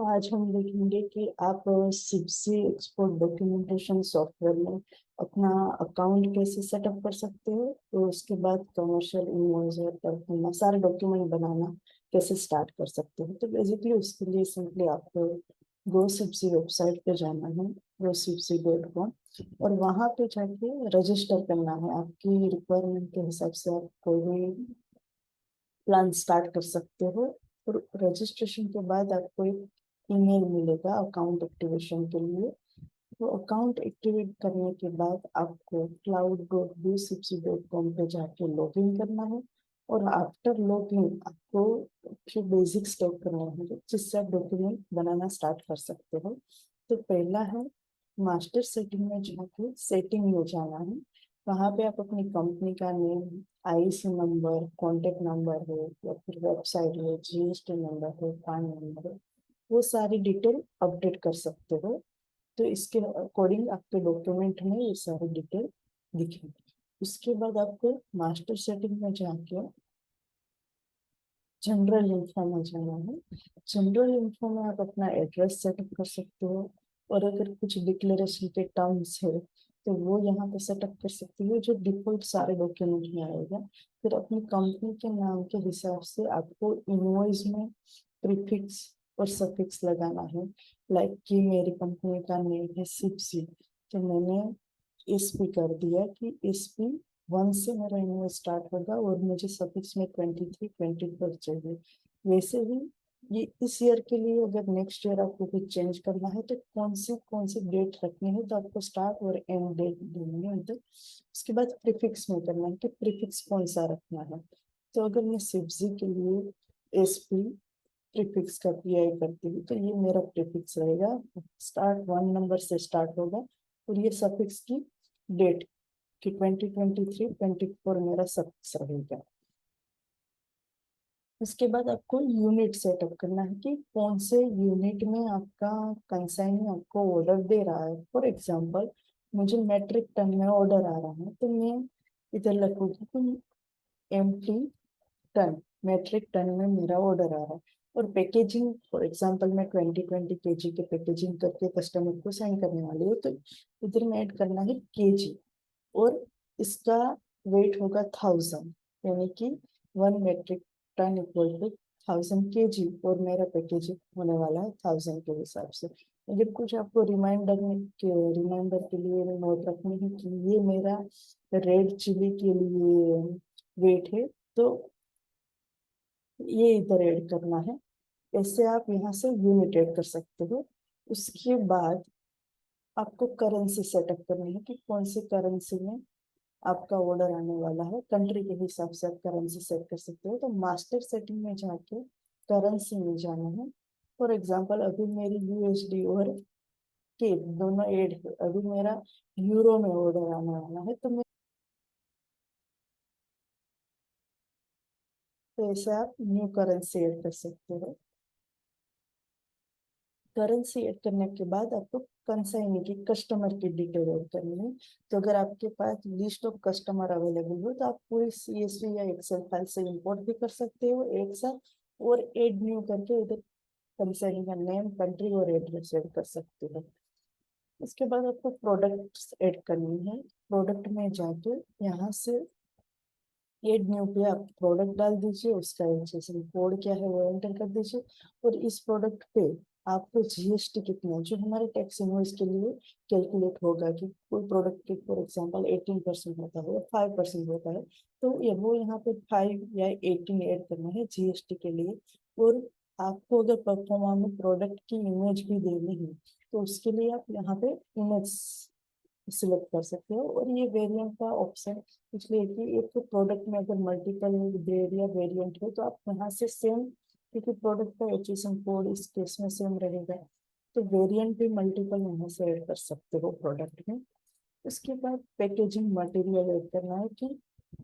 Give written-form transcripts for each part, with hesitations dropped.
तो आज हम देखेंगे कि आप सिप्सी एक्सपोर्ट डॉक्यूमेंटेशन सॉफ्टवेयर में अपना अकाउंट कैसे सेटअप कर सकते हो, तो उसके बाद कमर्शियल इनवॉइस और परफॉर्मा सारे डॉक्यूमेंट बनाना कैसे स्टार्ट कर सकते हो। तो बेसिकली उसके लिए सिंपली आपको गो सिप्सी वेबसाइट पे जाना है, gosipsy.com, और वहाँ पे जाके रजिस्टर करना है। आपकी रिक्वायरमेंट के हिसाब से आप कोई भी प्लान स्टार्ट कर सकते हो। और रजिस्ट्रेशन के बाद आपको एक ईमेल मिलेगा अकाउंट एक्टिवेशन के लिए। तो अकाउंट एक्टिवेट करने के बाद आपको cloud.bcpc.com पे जाके लॉग इन करना है। और आफ्टर लॉग इन आपको फिर बेसिक स्टेप करने होंगे जिससे आप डॉक्यूमेंट बनाना स्टार्ट कर सकते हो। तो पहला है मास्टर सेटिंग में जाके सेटिंग में जाना है। वहाँ पे आप अपनी कंपनी का name, IC number, contact number है या फिर वेबसाइट है, जीएसटी नंबर है, पैन नंबर है, वो सारी डिटेल अपडेट कर सकते हो। तो इसके अकॉर्डिंग आपके डॉक्यूमेंट में ये सारी डिटेल दिखेगी। उसके बाद आपको मास्टर सेटिंग में जाके जनरल इन्फो में जाना है। जनरल इन्फो में आप अपना एड्रेस सेटअप कर सकते हो, और अगर कुछ डिक्लेरेशन के टर्म्स है तो वो यहाँ पे सेटअप कर सकते हो, जो डिफॉल्ट सारे डॉक्यूमेंट में आएगा। फिर अपनी कंपनी के नाम के हिसाब से आपको इनवॉइस में प्रीफिक्स और सफिक्स लगाना है। लाइक कि मेरी कंपनी का नेम है सिप्सी, तो मैंने एसपी कर दिया कि एसपी 1 से मेरा इनवॉइस स्टार्ट होगा और मुझे सफिक्स में 23-24 चाहिए। वैसे ही ये इस ईयर के लिए अगर नेक्स्ट ईयर आपको कुछ चेंज करना है तो कौन सी डेट रखनी है, तो आपको स्टार्ट और एंड डेट देनी है उधर। उसके बाद प्रीफिक्स में करना है कि प्रीफिक्स कौन सा रखना है। तो अगर मैं सिप्जी के लिए एसपी प्रीफिक्स का पीआई करती हूँ तो ये मेरा प्रीफिक्स रहेगा। स्टार्ट 1 नंबर से स्टार्ट होगा और ये सफिक्स की डेट कि 2023-24 मेरा सफिक्स रहेगा। उसके बाद आपको यूनिट सेटअप करना है कि कौन से यूनिट में आपका कंसाइनी आपको ऑर्डर दे रहा है। फॉर एग्जांपल मुझे मेट्रिक टन में ऑर्डर आ रहा है तो मैं इधर लिखूंगी कि एम्प्टी टन, मेट्रिक टन में मेरा ऑर्डर आ रहा है। और पैकेजिंग फॉर एग्जांपल मैं 20-20 केजी के पैकेजिंग करके कस्टमर को सेंड करने वाली हूँ, तो इधर में ऐड करना है केजी। और इसका वेट होगा 1000, यानी कि 1 metric ton equal to 1000 KG, और मेरा पैकेजिंग होने वाला है 1000 के हिसाब से। अगर कुछ आपको रिमाइंडर के लिए नोट रखनी है कि ये मेरा रेड चिली के लिए वेट है, तो ये इधर ऐड करना है। ऐसे आप यहाँ से यूनिट ऐड कर सकते हो। उसके बाद आपको करेंसी सेटअप करनी है कि कौन सी करेंसी में आपका ऑर्डर आने वाला है। कंट्री के हिसाब से आप करेंसी सेट कर सकते हो। तो मास्टर सेटिंग में जाके करेंसी में जाना है। फॉर एग्जांपल अभी मेरी यूएसडी और के दोनों ऐड है, अभी मेरा यूरो में ऑर्डर आने वाला है, तो ऐसे आप न्यू करेंसी ऐड कर सकते हो। करेंसी ऐड करने के बाद आपको कंसाइनी की कस्टमर की डिटेल ऐड करनी है। तो अगर आपके पास लिस्ट ऑफ कस्टमर अवेलेबल हो तो आप पूरी सीएसवी या एक्सेल फाइल से इंपोर्ट भी कर सकते हो एक साथ, और एड न्यू करके इधर कंसाइनी का नेम, कंट्री और एड्रेस ऐड कर सकते हो। उसके बाद आपको प्रोडक्ट्स ऐड करनी है। प्रोडक्ट में जाके यहाँ से एड न्यू पे आप प्रोडक्ट डाल दीजिए, उसका रजिस्ट्रेशन कोड क्या है वो एंटर कर दीजिए। और इस प्रोडक्ट पे आपको जीएसटी कितना है जो हमारे टैक्स इनवॉइस के लिए कैलकुलेट होगा कि कोई प्रोडक्ट के फॉर एग्जांपल 18% होता है या 5% होता है, तो ये वो यहाँ पे 5 या 18 ऐड करना है जीएसटी के लिए। और आपको अगर परफॉर्मा में प्रोडक्ट की इमेज भी देनी है तो उसके लिए आप यहाँ पे इमेज सिलेक्ट कर सकते हो। और ये वेरिएंट का ऑप्शन इसलिए कि एक तो प्रोडक्ट में अगर मल्टीपल ग्रेड या वेरिएंट हो तो आप यहाँ से सेम, क्योंकि प्रोडक्ट का एचएसएन कोड इस केस में सेम रहेगा, तो वेरिएंट भी मल्टीपल यहाँ से ऐड कर सकते हो प्रोडक्ट में। उसके बाद पैकेजिंग मटेरियल ऐड करना है कि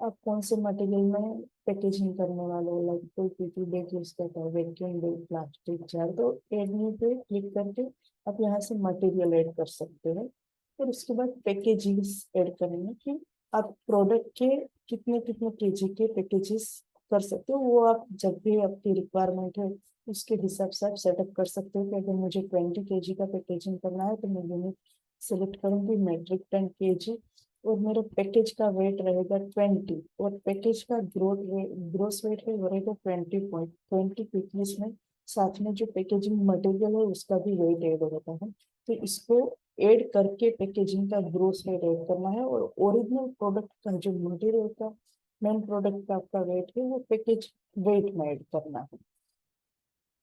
आप कौन से मटेरियल में पैकेजिंग करने वाले हो। लाइक कोई पीपी बैग यूज करता है, वैक्यूम बैग, प्लास्टिक जार, तो एड न्यू पे क्लिक करके आप यहाँ से मटेरियल ऐड कर सकते हो। और उसके बाद पैकेजिंग ऐड करेंगे कि आप प्रोडक्ट के कितने कितने केजी के पैकेजेस कर सकते हो, वो आप जब भी आपकी रिक्वायरमेंट है उसके हिसाब से आप सेटअप कर सकते हो कि अगर मुझे 20 kg का पैकेजिंग करना है तो मैं यूनिट सिलेक्ट करूंगी मेट्रिक टन केजी, और मेरा पैकेज का वेट रहेगा 20, और पैकेज का ग्रोस वेट है वो रहेगा 20.20, क्योंकि इसमें साथ में जो पैकेजिंग मटेरियल है उसका भी वेट ऐड होता है। तो इसको ऐड करके पैकेजिंग का ग्रोस वेट ऐड करना है, और ओरिजिनल प्रोडक्ट का जो मटेरियल का मेन प्रोडक्ट का आपका वेट है वो पैकेज वेट में ऐड करना है।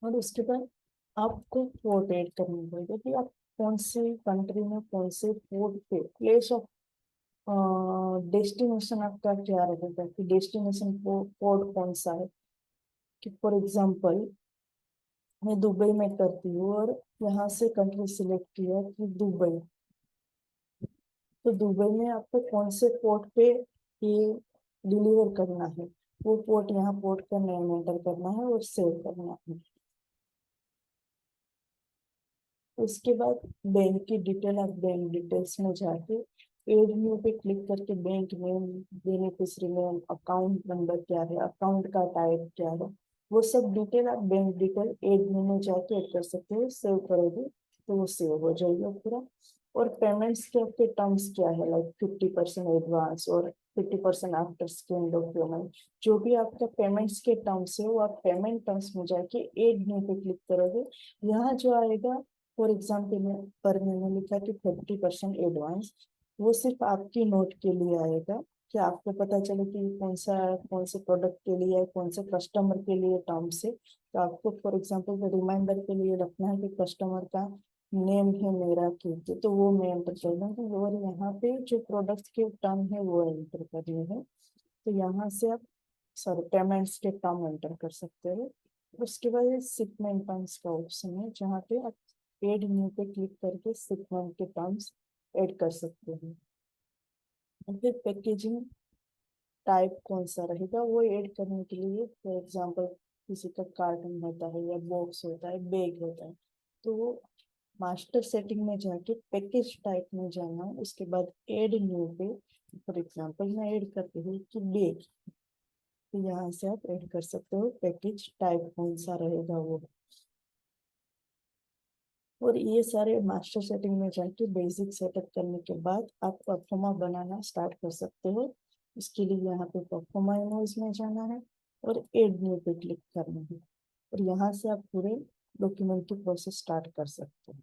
और उसके बाद आपको पोर्ट ऐड करना पड़ेगा कि आप कौन सी कंट्री में कौन से पोर्ट पे प्लेस ऑफ डेस्टिनेशन आपका क्या रहेगा, कि डेस्टिनेशन पोर्ट कौन सा है। कि फॉर एग्जांपल मैं दुबई में करती हूँ और यहाँ से कंट्री सिलेक्ट किया कि दुबई, तो दुबई में आपको कौन से पोर्ट पे ये डिलीवर करना है, वो पोर्ट यहाँ पोर्ट का नेम एंटर करना है और सेव करना है। उसके बाद बैंक की डिटेल, आप बैंक डिटेल्स में जाके एड न्यू पे क्लिक करके bank name, beneficiary name, account number क्या है, अकाउंट का टाइप क्या है, वो सब डिटेल आप बैंक डिटेल एड न्यू में जाके ऐड कर सकते हो। सेव करोगे तो वो सेव हो जाएगा पूरा। और पेमेंट्स के आपके टर्म्स क्या है, लाइक 50% एडवांस और 50% आफ्टर स्कैन डॉक्यूमेंट, जो भी आपका पेमेंट्स के टर्म्स है वो आप पेमेंट टर्म्स में जाके एड न्यू पे क्लिक करोगे। यहाँ जो आएगा, फॉर एग्जाम्पल में पर मैंने लिखा कि 50% एडवांस, वो सिर्फ आपकी नोट के लिए आएगा, कि आपको पता चले कि कौन से प्रोडक्ट के लिए है, कौन से कस्टमर के लिए टर्म्स है। तो आपको फॉर एग्जाम्पल रिमाइंडर के लिए रखना है कि कस्टमर का नेम है मेरा कीर्ति, तो वो मैं एंटर कर दूंगी, और यहाँ पे जो प्रोडक्ट के टर्म है वो एंटर करनी है। तो यहाँ से आप सॉरी पेमेंट्स के टर्म एंटर कर सकते हो। उसके बाद शिपमेंट टर्म्स का ऑप्शन है, जहाँ पे आप एड न्यू पे क्लिक करके शिपमेंट के टर्म्स ऐड कर सकते हैं। और फिर पैकेजिंग टाइप कौन सा रहेगा वो ऐड करने के लिए, फॉर एग्जांपल किसी का कार्टन होता है या बॉक्स होता है, बैग होता है, तो वो मास्टर सेटिंग में जाके पैकेज टाइप में जाना, उसके बाद एड न्यू पे फॉर एग्जांपल मैं ऐड करती हूँ कि बैग, तो यहाँ से आप ऐड कर सकते हो पैकेज टाइप कौन सा रहेगा वो। और ये सारे मास्टर सेटिंग में जाके बेसिक सेटअप करने के बाद आप परफॉर्मा बनाना स्टार्ट कर सकते हो। इसके लिए यहाँ पे परफॉर्मा इमेज में जाना है और एड न्यू पे क्लिक करना है, और यहाँ से आप पूरे डॉक्यूमेंट की प्रोसेस स्टार्ट कर सकते हो।